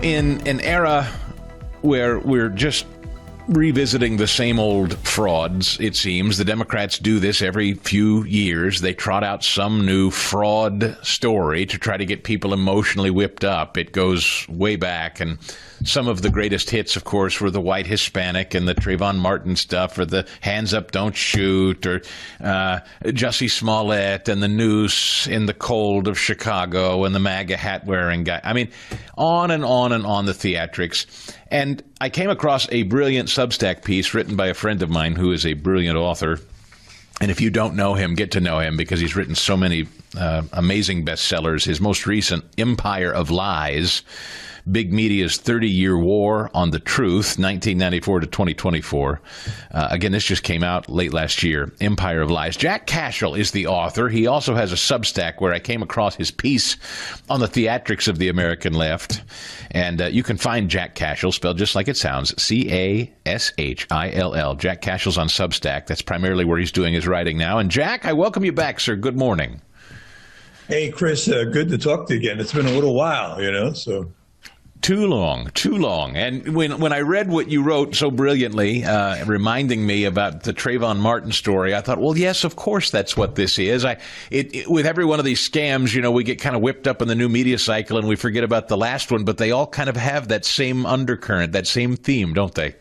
in an era where we're just revisiting the same old frauds, it seems. The Democrats do this every few years. They trot out some new fraud story to try to get people emotionally whipped up. It goes way back, and some of the greatest hits, of course, were the white Hispanic and the Trayvon Martin stuff, or the hands up, don't shoot, or Jussie Smollett and the noose in the cold of Chicago and the MAGA hat wearing guy. I mean, on and on and on the theatrics. And I came across a brilliant Substack piece written by a friend of mine who is a brilliant author. And if you don't know him, get to know him, because he's written so many amazing bestsellers. His most recent, Empire of Lies, Big Media's 30-Year War on the Truth, 1994 to 2024. Again, this just came out late last year, Empire of Lies. Jack Cashel is the author. He also has a Substack where I came across his piece on the theatrics of the American left. And you can find Jack Cashel, spelled just like it sounds, Cashill. Jack Cashel's on Substack. That's primarily where he's doing his writing now. And Jack, I welcome you back, sir. Good morning. Hey, Chris, good to talk to you again. It's been a little while, so... Too long. And when I read what you wrote so brilliantly, reminding me about the Trayvon Martin story, I thought, well, yes, of course that's what this is. With every one of these scams, we get kind of whipped up in the new media cycle and we forget about the last one, but they all kind of have that same undercurrent, that same theme, don't they?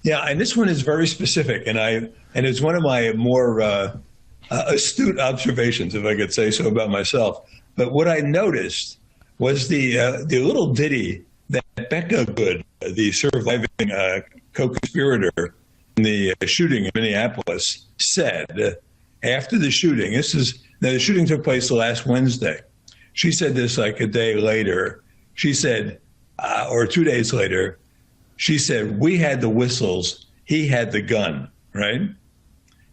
Yeah, and this one is very specific, and it's one of my more astute observations, if I could say so about myself. But what I noticed was the little ditty that Becca Good, the surviving co-conspirator in the shooting in Minneapolis, said after the shooting. The shooting took place last Wednesday. She said this like a day later. She said, or 2 days later, she said, "We had the whistles, he had the gun," right?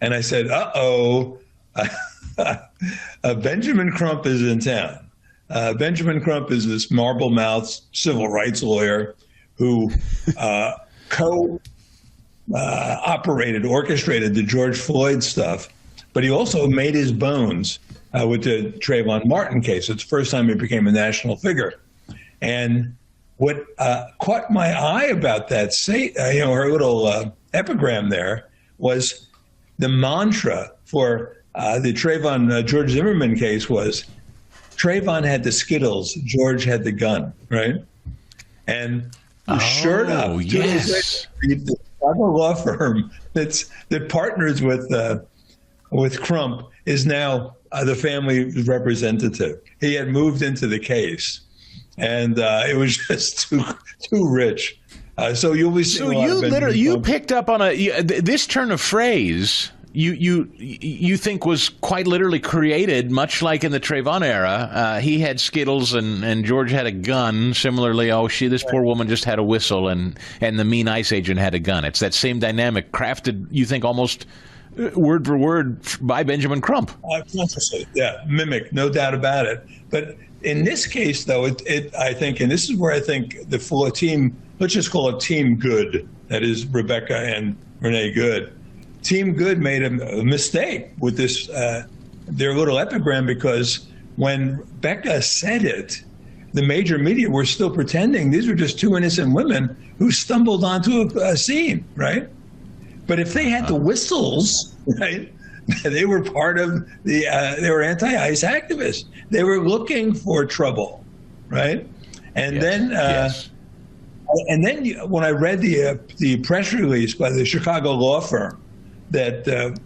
And I said, uh-oh, Benjamin Crump is in town. Benjamin Crump is this marble-mouthed civil rights lawyer who orchestrated the George Floyd stuff, but he also made his bones with the Trayvon Martin case. It's the first time he became a national figure. And what caught my eye about that, her little epigram there, was the mantra for the Trayvon George Zimmerman case was, Trayvon had the Skittles, George had the gun, right? And sure enough, yes, the law firm that partners with Crump is now the family representative. He had moved into the case, and it was just too rich. So you'll be seeing. So you picked up on this turn of phrase. You think was quite literally created, much like in the Trayvon era. He had Skittles and George had a gun. Similarly, this poor woman just had a whistle, and the mean ICE agent had a gun. It's that same dynamic, crafted, you think, almost word for word by Benjamin Crump. Consciously, yeah, mimic, no doubt about it. But in this case, though, I think, and this is where I think the full team, let's just call it Team Good, that is Rebecca and Renee Good. Team Good made a mistake with this, their little epigram, because when Becca said it, the major media were still pretending these were just two innocent women who stumbled onto a scene, right? But if they had the whistles, right, they were part of they were anti-ICE activists. They were looking for trouble, right? And then when I read the press release by the Chicago law firm that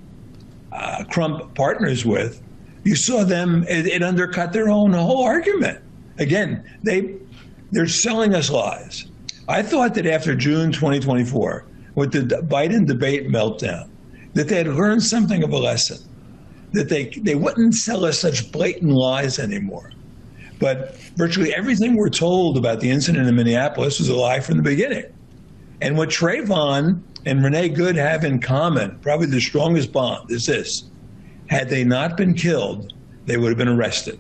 Crump partners with, you saw them, it undercut their own whole argument. Again, they're selling us lies. I thought that after June 2024, with the Biden debate meltdown, that they had learned something of a lesson, that they wouldn't sell us such blatant lies anymore. But virtually everything we're told about the incident in Minneapolis was a lie from the beginning. And what Trayvon and Renee Good have in common, probably the strongest bond, is this: had they not been killed, they would have been arrested.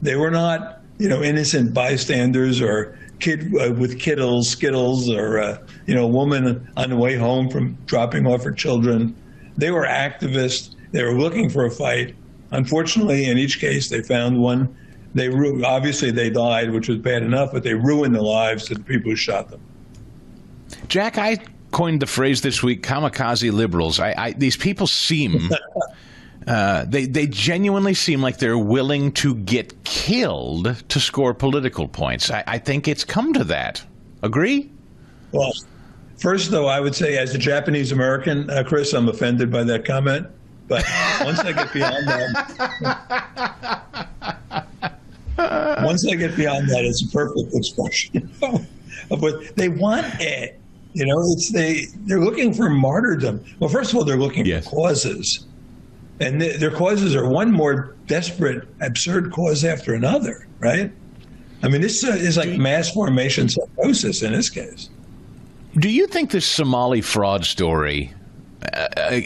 They were not, innocent bystanders or kid with Skittles, or a woman on the way home from dropping off her children. They were activists. They were looking for a fight. Unfortunately, in each case, they found one Obviously they died, which was bad enough, but they ruined the lives of the people who shot them. Jack, I coined the phrase this week, kamikaze liberals. These people seem, they genuinely seem like they're willing to get killed to score political points. I think it's come to that. Agree? Well, first, though, I would say as a Japanese American, Chris, I'm offended by that comment. But once I get beyond that, it's a perfect expression of what they want. They're looking for martyrdom. Well, first of all, they're looking for causes, and their causes are one more desperate, absurd cause after another. Right? I mean, this is like mass formation psychosis in this case. Do you think this Somali fraud story,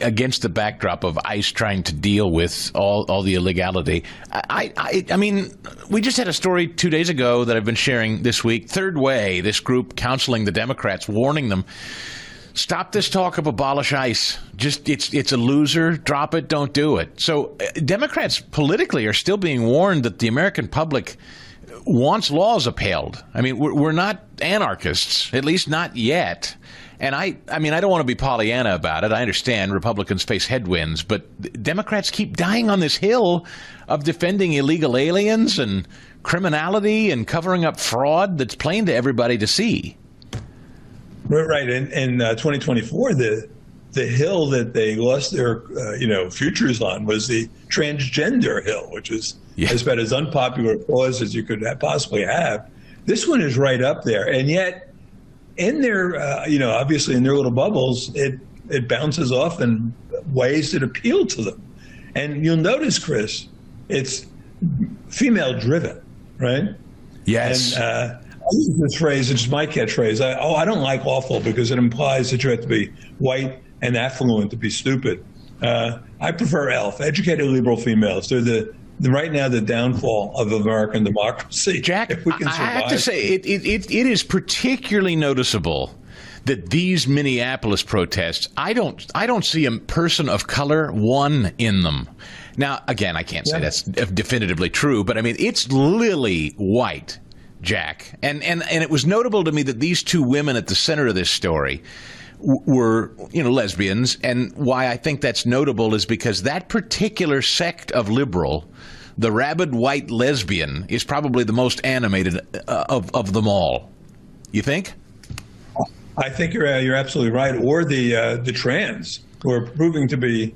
against the backdrop of ICE trying to deal with all the illegality, I mean, we just had a story 2 days ago that I've been sharing this week. Third Way, this group counseling the Democrats, warning them, stop this talk of abolish ICE. Just it's a loser. Drop it. Don't do it. So Democrats politically are still being warned that the American public wants laws upheld. I mean, we're not anarchists, at least not yet. And I mean, I don't want to be Pollyanna about it. I understand Republicans face headwinds, but Democrats keep dying on this hill of defending illegal aliens and criminality and covering up fraud that's plain to everybody to see. Right. In 2024, the hill that they lost their futures on was the transgender hill, which is about as unpopular a cause as you could possibly have. This one is right up there, and yet in their obviously in their little bubbles, it bounces off in ways that appeal to them. And you'll notice, Chris, it's female driven, right? Yes. And I use this phrase, it's my catchphrase. I don't like awful because it implies that you have to be white and affluent to be stupid. I prefer ELF, educated liberal females. They're right now the downfall of American democracy. Jack, if we can survive. I have to say, it is particularly noticeable that these Minneapolis protests, I don't see a person of color, one in them. Now, again, I can't say that's definitively true, but I mean, it's lily white, Jack. And it was notable to me that these two women at the center of this story were, lesbians. And why I think that's notable is because that particular sect of liberal, the rabid white lesbian, is probably the most animated of them all. You think? I think you're absolutely right. Or the trans, who are proving to be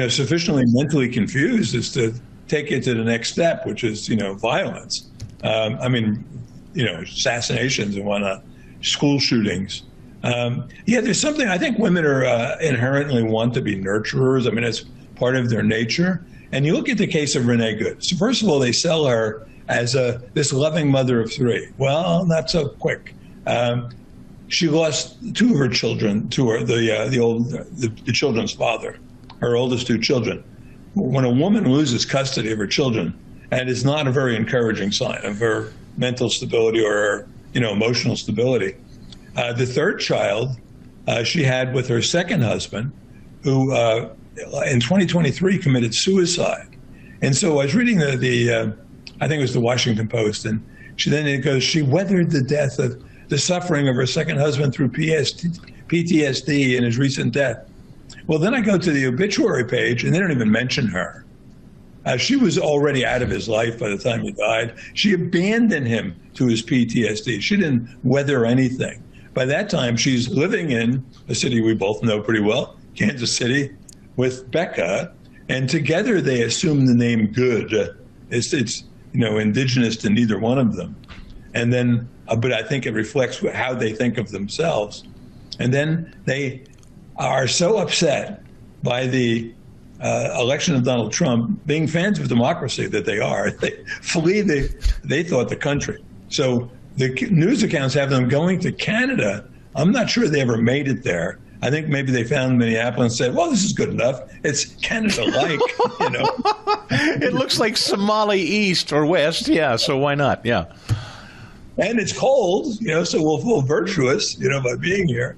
sufficiently mentally confused as to take it to the next step, which is violence. Assassinations and whatnot, school shootings. There's something. I think women are inherently want to be nurturers. I mean, it's part of their nature. And you look at the case of Renee Good. So first of all, they sell her as this loving mother of three. Well, not so quick. She lost two of her children to the children's father, her oldest two children. When a woman loses custody of her children, and it's not a very encouraging sign of her mental stability or her emotional stability. The third child she had with her second husband, who in 2023 committed suicide. And so I was reading the I think it was the Washington Post, and it goes, she weathered the suffering of her second husband through PTSD in his recent death. Well, then I go to the obituary page, and they don't even mention her. She was already out of his life by the time he died. She abandoned him to his PTSD. She didn't weather anything. By that time, she's living in a city we both know pretty well, Kansas City, with Becca, and together they assume the name Good. It's indigenous to neither one of them. And then, but I think it reflects how they think of themselves. And then they are so upset by the election of Donald Trump, being fans of democracy that they are, they flee they thought the country. So the news accounts have them going to Canada. I'm not sure they ever made it there. I think maybe they found Minneapolis and said, well, this is good enough. It's Canada-like, It looks like Somali East or West. Yeah, so why not? Yeah. And it's cold, so we'll feel virtuous, by being here.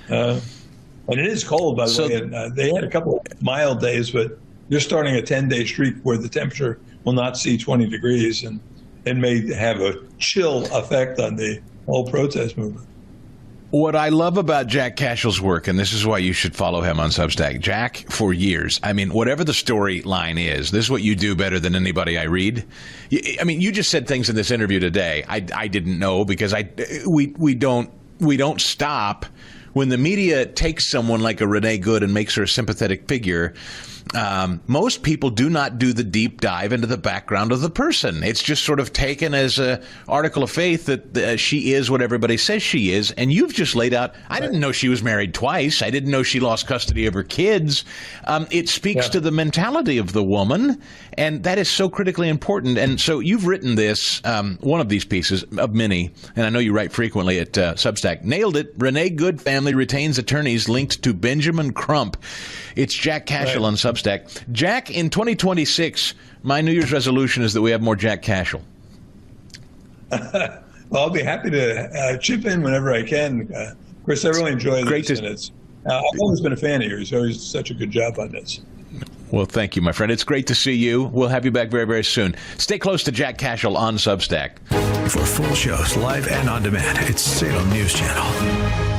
And it is cold, by the way. And they had a couple of mild days, but they're starting a 10-day streak where the temperature will not see 20 degrees. And and may have a chill effect on the whole protest movement. What I love about Jack Cashel's work, and this is why you should follow him on Substack, Jack, for years, I mean, whatever the storyline is, this is what you do better than anybody I read. I mean, you just said things in this interview today I didn't know, because we don't stop. When the media takes someone like a Renee Good and makes her a sympathetic figure, most people do not do the deep dive into the background of the person. It's just sort of taken as an article of faith that she is what everybody says she is. And you've just laid out, I didn't know she was married twice. I didn't know she lost custody of her kids. It speaks to the mentality of the woman, and that is so critically important. And so you've written this, one of these pieces of many, and I know you write frequently at Substack. Nailed it. Renee Good family retains attorneys linked to Benjamin Crump. It's Jack Cashel on Substack. Jack, in 2026, my New Year's resolution is that we have more Jack Cashel. Well, I'll be happy to chip in whenever I can. Of course, I really enjoy this, and I've always been a fan of yours. You've always such a good job on this. Well, thank you, my friend. It's great to see you. We'll have you back very, very soon. Stay close to Jack Cashel on Substack. For full shows, live and on demand, it's Salem News Channel.